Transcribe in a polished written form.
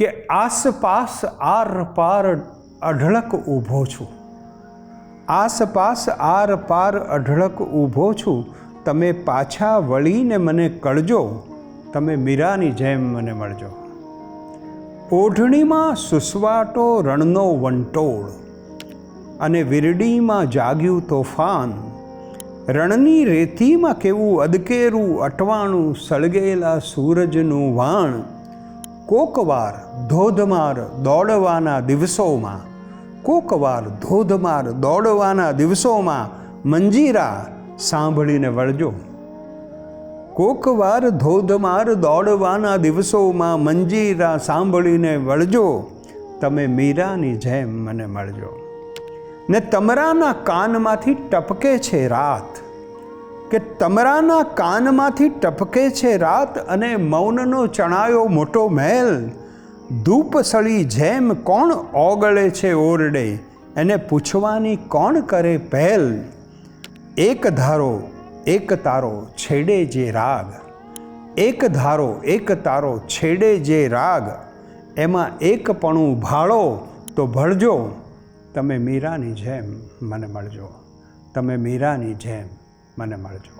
કે આસપાસ આર પાર અઢળક ઊભો છું, આસપાસ આર પાર અઢળક ઊભો છું, તમે પાછા વળીને મને કળજો, તમે મીરાની જેમ મને મળજો. ઓઢણીમાં સુસવાટો રણનો વંટોળ અને વીરડીમાં જાગ્યું તોફાન, રણની રેતીમાં કેવું અદકેરું અટવાણું સળગેલા સૂરજનું વાણ. કોકવાર ધોધમાર દોડવાના દિવસોમાં, કોકવાર ધોધમાર દોડવાના દિવસોમાં મંજીરા સાંભળીને વળજો. કોકવાર ધોધમાર દોડવાના દિવસોમાં મંજીરા સાંભળીને વળજો, તમે મીરાની જેમ મને મળજો. ને તમરાના કાનમાંથી ટપકે છે રાત, કે તમરાના કાનમાંથી ટપકે છે રાત, અને મૌનનો ચણાયો મોટો મહેલ. ધૂપસળી જેમ કોણ ઓગળે છે ઓરડે, એને પૂછવાની કોણ કરે પહેલ. એક ધારો એક તારો છેડે જે રાગ, એક ધારો એક તારો છેડે જે રાગ, એમાં એકપણું ભાળો તો ભળજો, તમે મીરાની જેમ મને મળજો, તમે મીરાની જેમ મને મળજો.